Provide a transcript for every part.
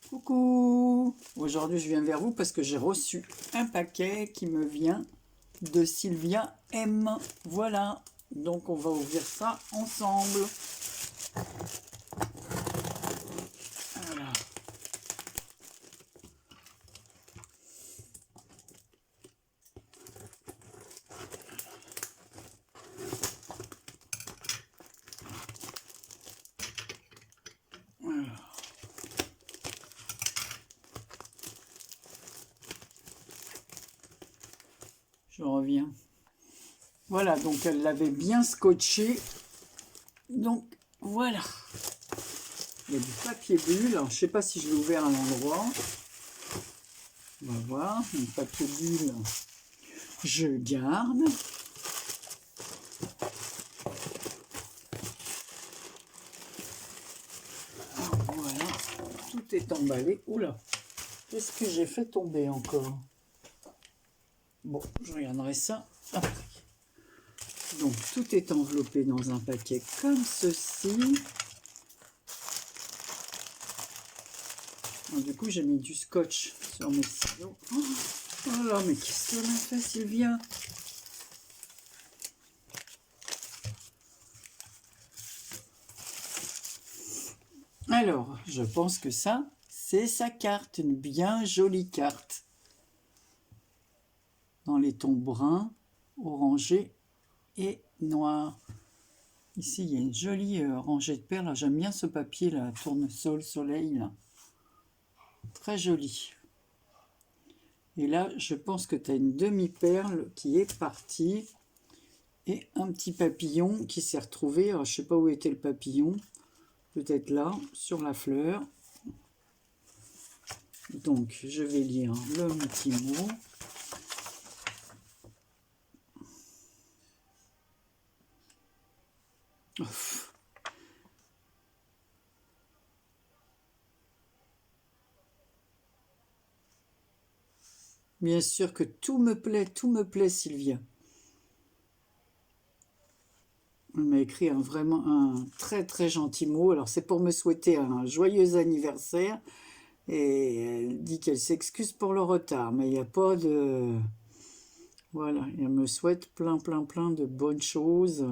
Coucou! Aujourd'hui, je viens vers vous parce que j'ai reçu un paquet qui me vient de Sylvia M. Voilà, donc on va ouvrir ça ensemble. Voilà. Voilà. Je reviens. Voilà, donc elle l'avait bien scotché. Donc voilà. Il y a du papier bulle. Alors, je ne sais pas si je l'ai ouvert à l'endroit. On va voir. Le papier bulle, je garde. Alors, voilà. Tout est emballé. Oula. Qu'est-ce que j'ai fait tomber encore? Bon, je regarderai ça après. Donc, tout est enveloppé dans un paquet comme ceci. Alors, du coup, j'ai mis du scotch sur mes stylos. Oh là, mais qu'est-ce qu'on a fait, Sylvia? Alors, je pense que ça, c'est sa carte, une bien jolie carte. Dans les tons bruns, orangés et noirs. Ici, il y a une jolie rangée de perles. J'aime bien ce papier, là, tournesol, soleil, là. Très joli. Et là, je pense que tu as une demi-perle qui est partie. Et un petit papillon qui s'est retrouvé. Alors, je ne sais pas où était le papillon. Peut-être là, sur la fleur. Donc, je vais lire le petit mot. Bien sûr que tout me plaît, Sylvia. Elle m'a écrit vraiment un très très gentil mot. Alors c'est pour me souhaiter un joyeux anniversaire. Et elle dit qu'elle s'excuse pour le retard. Mais il n'y a pas de... Voilà, elle me souhaite plein de bonnes choses.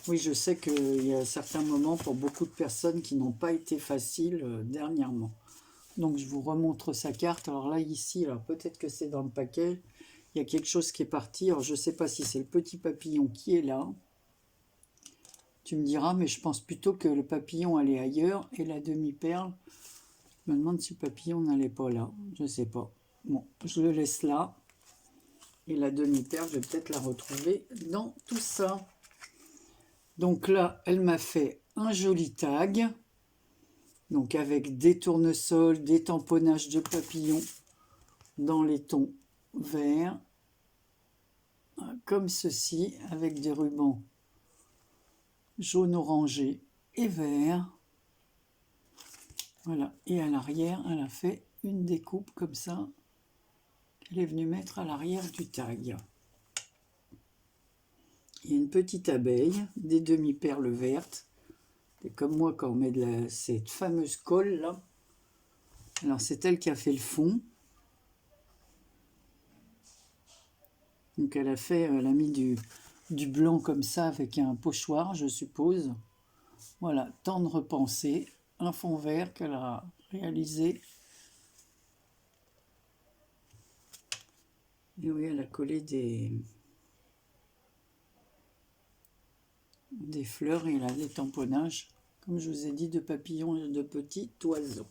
Oui, je sais qu'il y a certains moments pour beaucoup de personnes qui n'ont pas été faciles dernièrement. Donc je vous remontre sa carte. Alors là, ici, alors peut-être que c'est dans le paquet. Il y a quelque chose qui est parti. Alors je ne sais pas si c'est le petit papillon qui est là. Tu me diras, mais je pense plutôt que le papillon allait ailleurs. Et la demi-perle, je me demande si le papillon n'allait pas là. Je ne sais pas. Bon, je le laisse là. Et la demi-perle, je vais peut-être la retrouver dans tout ça. Donc là, elle m'a fait un joli tag. Donc avec des tournesols, des tamponnages de papillons dans les tons verts. Comme ceci, avec des rubans jaune orangé et vert. Voilà. Et à l'arrière, elle a fait une découpe comme ça. Elle est venue mettre à l'arrière du tag. Il y a une petite abeille, des demi-perles vertes. C'est comme moi quand on met cette fameuse colle là. Alors c'est elle qui a fait le fond. Donc elle a mis du blanc comme ça avec un pochoir, je suppose. Voilà, tendre pensée, un fond vert qu'elle a réalisé. Et oui, elle a collé des fleurs et là des tamponnages, comme je vous ai dit, de papillons et de petits oiseaux.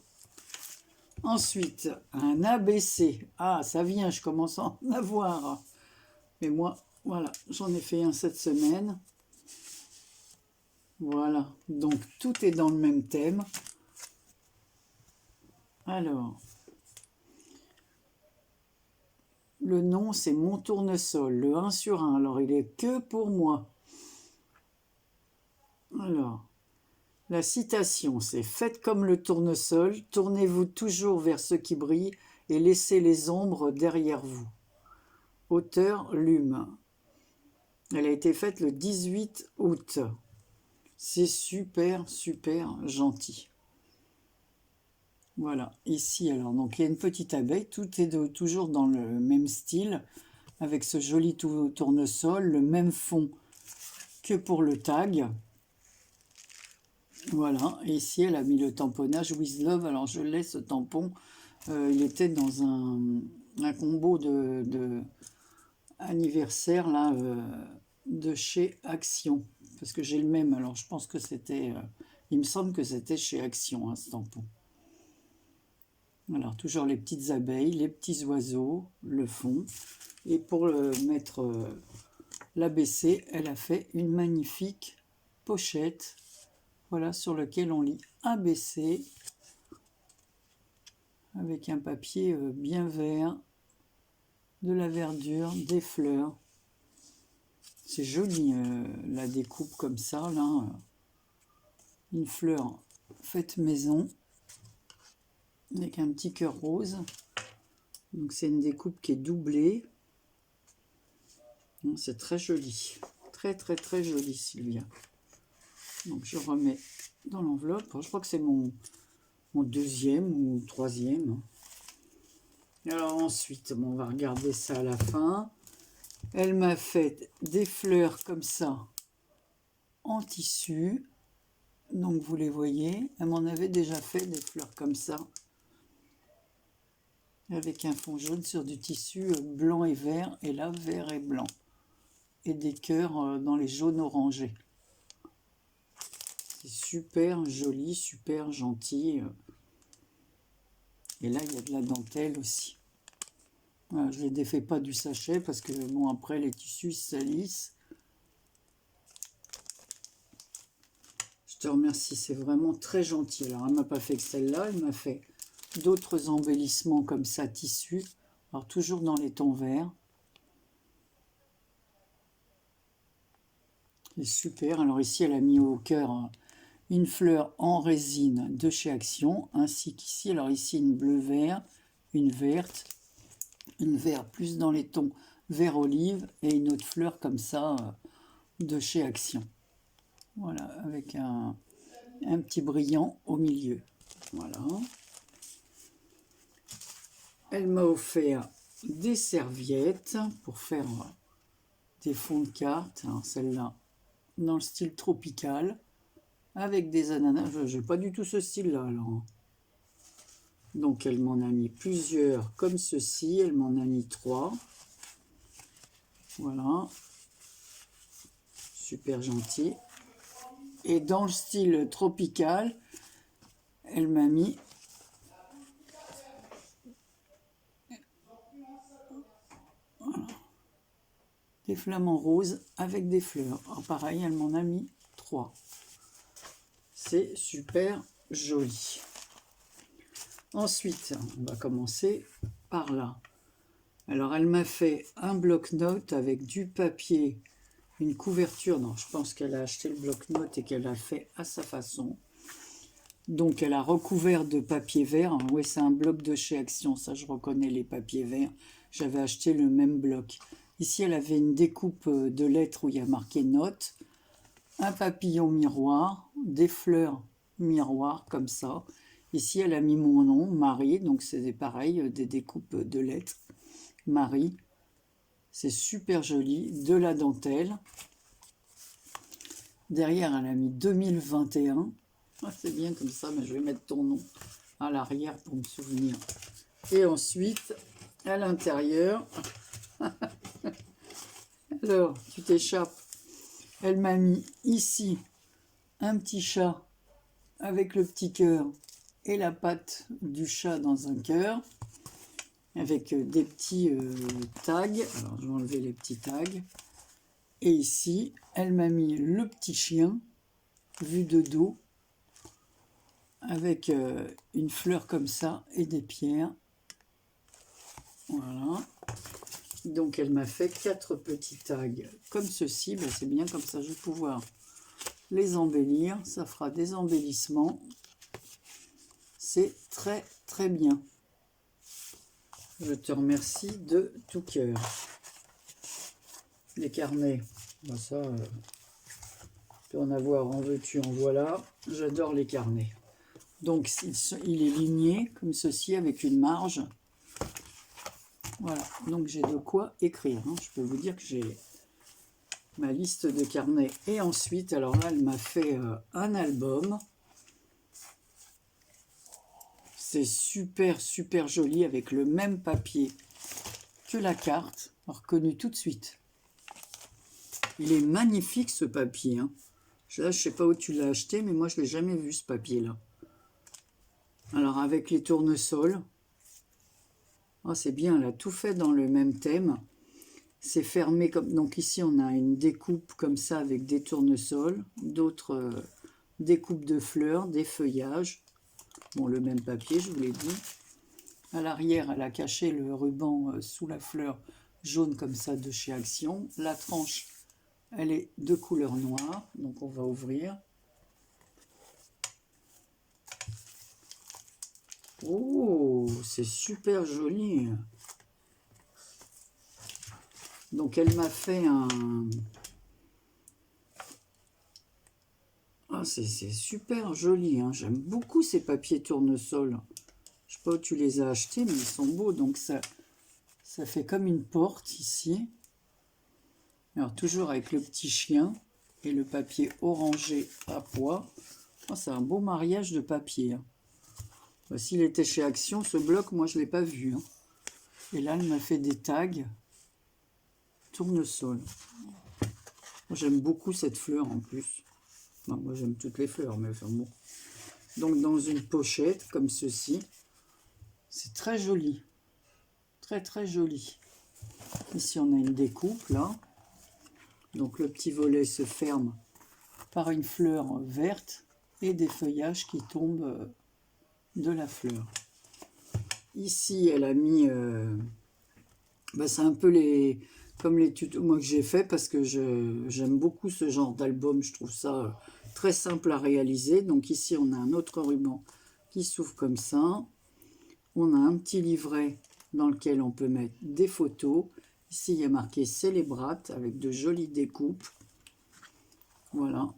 Ensuite, un ABC. Ah, ça vient, je commence à en avoir. Mais moi, voilà, j'en ai fait un cette semaine. Voilà, donc tout est dans le même thème. Alors, le nom, c'est Mon Tournesol, le 1 sur 1. Alors, il est que pour moi. Alors, la citation, c'est « Faites comme le tournesol, tournez-vous toujours vers ce qui brille et laissez les ombres derrière vous. » Auteur, Lume. Elle a été faite le 18 août. C'est super, super gentil. Voilà, ici, alors, donc il y a une petite abeille. Tout est toujours dans le même style, avec ce joli tournesol, le même fond que pour le tag. Voilà, et ici, elle a mis le tamponnage With Love. Alors, je laisse ce tampon. Il était dans un combo de anniversaire, là, de chez Action. Parce que j'ai le même, alors je pense que c'était... il me semble que c'était chez Action, hein, ce tampon. Alors, toujours les petites abeilles, les petits oiseaux, le fond. Et pour mettre l'ABC, elle a fait une magnifique pochette, voilà, sur laquelle on lit ABC, avec un papier bien vert, de la verdure, des fleurs. C'est joli, la découpe comme ça, là. Une fleur faite maison, avec un petit cœur rose. Donc c'est une découpe qui est doublée. C'est très joli. Très très très joli, Sylvia. Donc je remets dans l'enveloppe. Je crois que c'est mon deuxième ou troisième. Alors ensuite, on va regarder ça à la fin. Elle m'a fait des fleurs comme ça en tissu. Donc vous les voyez. Elle m'en avait déjà fait des fleurs comme ça, avec un fond jaune sur du tissu blanc et vert, et là vert et blanc, et des cœurs dans les jaunes orangés. C'est super joli, super gentil. Et là il y a de la dentelle aussi. Voilà, je ne les défais pas du sachet parce que bon, après les tissus se salissent. Je te remercie, c'est vraiment très gentil. Alors elle m'a pas fait que celle-là, elle m'a fait d'autres embellissements comme ça, tissu. Alors toujours dans les tons verts. C'est super. Alors ici, elle a mis au cœur une fleur en résine de chez Action, ainsi qu'ici. Alors ici, une bleu-vert, une verte, une vert plus dans les tons vert olive, et une autre fleur comme ça de chez Action. Voilà, avec un petit brillant au milieu. Voilà. Elle m'a offert des serviettes pour faire des fonds de cartes. Alors celle-là, dans le style tropical, avec des ananas. Je n'ai pas du tout ce style-là, alors. Donc elle m'en a mis plusieurs comme ceci. Elle m'en a mis 3. Voilà. Super gentil. Et dans le style tropical, elle m'a mis des flamants roses avec des fleurs. Alors pareil, elle m'en a mis 3. C'est super joli. Ensuite, on va commencer par là. Alors, elle m'a fait un bloc-notes avec du papier, une couverture. Non, je pense qu'elle a acheté le bloc-notes et qu'elle a fait à sa façon. Donc, elle a recouvert de papier vert. Oui, c'est un bloc de chez Action. Ça, je reconnais les papiers verts. J'avais acheté le même bloc. Ici, elle avait une découpe de lettres où il y a marqué notes, un papillon miroir, des fleurs miroir comme ça. Ici, elle a mis mon nom, Marie, donc c'est pareil, des découpes de lettres. Marie, c'est super joli, de la dentelle. Derrière, elle a mis 2021. Ah, c'est bien comme ça, mais je vais mettre ton nom à l'arrière pour me souvenir. Et ensuite, à l'intérieur, alors, tu t'échappes. Elle m'a mis ici un petit chat avec le petit cœur et la patte du chat dans un cœur, avec des petits tags. Alors, je vais enlever les petits tags. Et ici, elle m'a mis le petit chien, vu de dos, avec une fleur comme ça et des pierres. Voilà. Donc, elle m'a fait 4 petits tags comme ceci. Ben, c'est bien comme ça, je vais pouvoir les embellir. Ça fera des embellissements. C'est très, très bien. Je te remercie de tout cœur. Les carnets, Ben ça, peut en avoir en veux-tu, en voilà. J'adore les carnets. Donc, il est ligné comme ceci avec une marge. Voilà, donc j'ai de quoi écrire. Hein. Je peux vous dire que j'ai ma liste de carnets. Et ensuite, alors là, elle m'a fait un album. C'est super, super joli avec le même papier que la carte. Reconnu tout de suite. Il est magnifique ce papier. Hein. Là, je ne sais pas où tu l'as acheté, mais moi, je ne l'ai jamais vu ce papier-là. Alors, avec les tournesols. Oh, c'est bien, elle a tout fait dans le même thème. C'est fermé comme... Donc ici, on a une découpe comme ça avec des tournesols, d'autres découpes de fleurs, des feuillages. Bon, le même papier, je vous l'ai dit. À l'arrière, elle a caché le ruban sous la fleur jaune comme ça de chez Action. La tranche, elle est de couleur noire, donc on va ouvrir. Oh, c'est super joli. Donc elle m'a fait un... Ah, c'est super joli, hein. J'aime beaucoup ces papiers tournesol. Je sais pas où tu les as achetés, mais ils sont beaux. Donc ça fait comme une porte ici. Alors toujours avec le petit chien et le papier orangé à pois. Oh, c'est un beau mariage de papier. Hein. S'il était chez Action, ce bloc, moi je ne l'ai pas vu. Hein. Et là, elle m'a fait des tags tournesol. J'aime beaucoup cette fleur en plus. Enfin, moi j'aime toutes les fleurs, mais enfin bon. Donc dans une pochette comme ceci. C'est très joli. Très très joli. Ici on a une découpe là. Donc le petit volet se ferme par une fleur verte et des feuillages qui tombent de la fleur. Ici elle a mis... c'est un peu comme les tutos moi que j'ai fait parce que j'aime beaucoup ce genre d'album. Je trouve ça très simple à réaliser. Donc ici on a un autre ruban qui s'ouvre comme ça. On a un petit livret dans lequel on peut mettre des photos. Ici, il y a marqué Célébrate avec de jolies découpes. Voilà.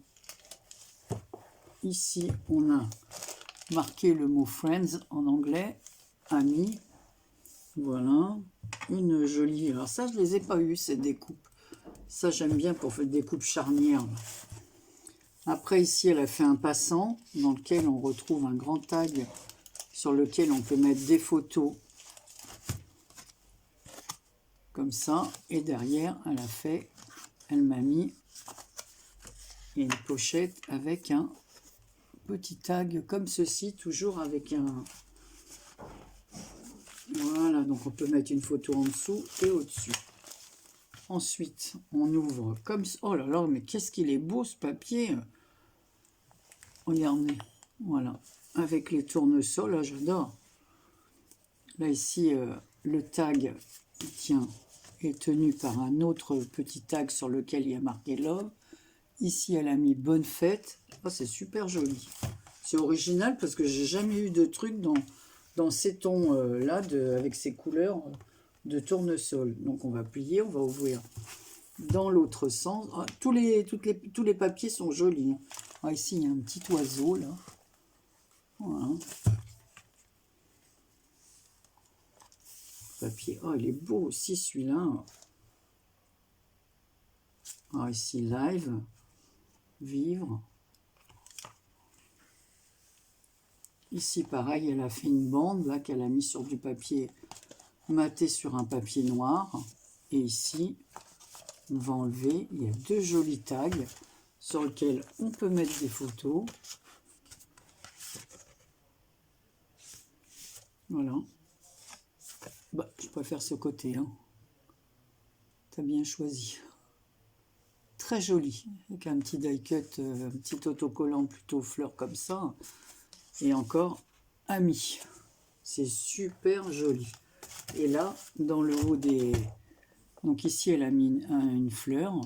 Ici, on a marqué le mot Friends en anglais. Amis. Voilà. Une jolie... Alors ça, je ne les ai pas eues, ces découpes. Ça, j'aime bien pour faire des découpes charnières. Après, ici, elle a fait un passant dans lequel on retrouve un grand tag sur lequel on peut mettre des photos comme ça. Et derrière, elle m'a mis une pochette avec un petit tag comme ceci, toujours avec un... Voilà, donc on peut mettre une photo en dessous et au-dessus. Ensuite, on ouvre comme ça. Oh là là, mais qu'est-ce qu'il est beau ce papier! Regardez, voilà, avec les tournesols, là j'adore. Là ici, le tag, tiens, est tenu par un autre petit tag sur lequel il y a marqué Love. Ici, elle a mis Bonne fête. Oh, c'est super joli. C'est original parce que j'ai jamais eu de truc dans ces tons-là, avec ces couleurs de tournesol. Donc, on va plier, on va ouvrir dans l'autre sens. Ah, tous les papiers sont jolis. Ah, ici, il y a un petit oiseau, là. Voilà. Papier. Oh, il est beau aussi, celui-là. Ah, ici, live. Vivre. Ici, pareil, elle a fait une bande, là, qu'elle a mis sur du papier maté sur un papier noir. Et ici, on va enlever, il y a deux jolis tags sur lesquels on peut mettre des photos. Voilà. Bah, je préfère ce côté, hein. T'as bien choisi. Très joli, avec un petit die cut, un petit autocollant plutôt fleur comme ça. Et encore, Ami. C'est super joli. Et là, dans le haut des... Donc ici, elle a mis une fleur.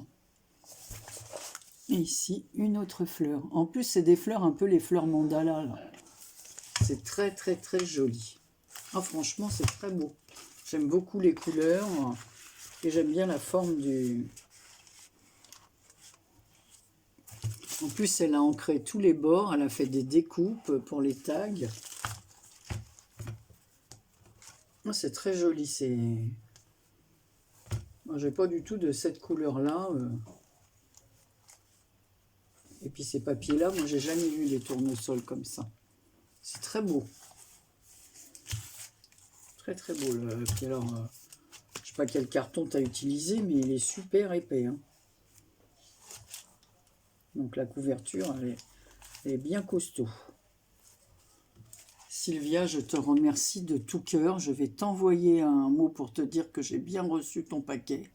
Et ici, une autre fleur. En plus, c'est des fleurs, un peu les fleurs mandala, là. C'est très, très, très joli. Ah, franchement, c'est très beau. J'aime beaucoup les couleurs. Et j'aime bien la forme En plus, elle a ancré tous les bords, elle a fait des découpes pour les tags. Ah, c'est très joli, c'est... Moi, j'ai pas du tout de cette couleur-là. Et puis ces papiers-là, moi, j'ai jamais vu les tournesols comme ça. C'est très beau. Très très beau. Puis alors, je sais pas quel carton tu as utilisé, mais il est super épais. Hein. Donc la couverture, elle est bien costaud. Sylvia, je te remercie de tout cœur. Je vais t'envoyer un mot pour te dire que j'ai bien reçu ton paquet.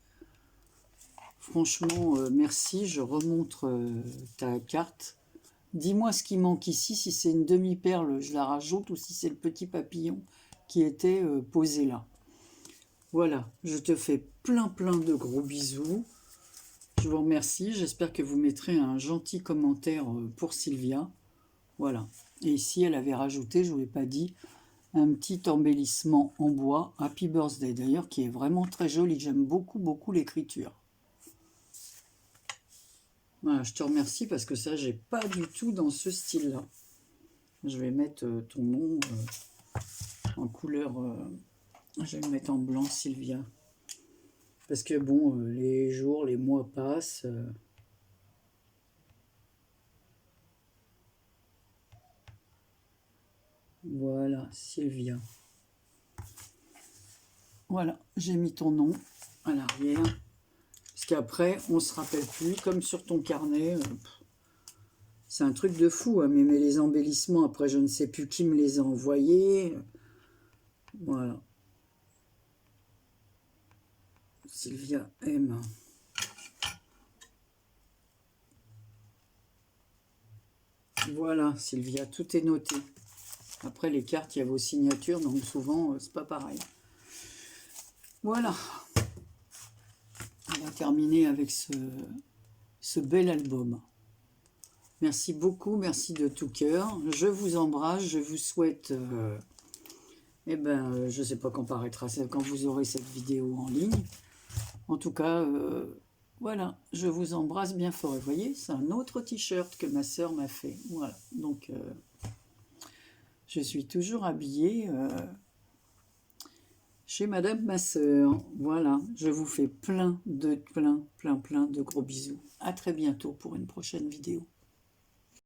Franchement, merci. Je remontre ta carte. Dis-moi ce qui manque ici. Si c'est une demi-perle, je la rajoute, ou si c'est le petit papillon qui était posé là. Voilà, je te fais plein de gros bisous. Je vous remercie. J'espère que vous mettrez un gentil commentaire pour Sylvia. Voilà. Et ici, elle avait rajouté, je ne vous l'ai pas dit, un petit embellissement en bois, Happy Birthday d'ailleurs, qui est vraiment très joli. J'aime beaucoup l'écriture. Voilà, je te remercie parce que ça, j'ai pas du tout dans ce style-là. Je vais mettre ton nom en couleur... je vais le mettre en blanc, Sylvia. Parce que bon, les jours, les mois passent... Voilà, Sylvia. Voilà, j'ai mis ton nom à l'arrière. Parce qu'après, on ne se rappelle plus, comme sur ton carnet. C'est un truc de fou, hein, mais les embellissements, après, je ne sais plus qui me les a envoyés. Voilà. Sylvia M. Voilà, Sylvia, tout est noté. Après, les cartes, il y a vos signatures, donc souvent, c'est pas pareil. Voilà. On va terminer avec ce bel album. Merci beaucoup, merci de tout cœur. Je vous embrasse, je vous souhaite... je ne sais pas quand paraîtra, quand vous aurez cette vidéo en ligne. En tout cas, voilà, je vous embrasse bien fort. Et vous voyez, c'est un autre t-shirt que ma sœur m'a fait. Voilà, donc je suis toujours habillée chez Madame ma sœur. Voilà, je vous fais plein de gros bisous. À très bientôt pour une prochaine vidéo.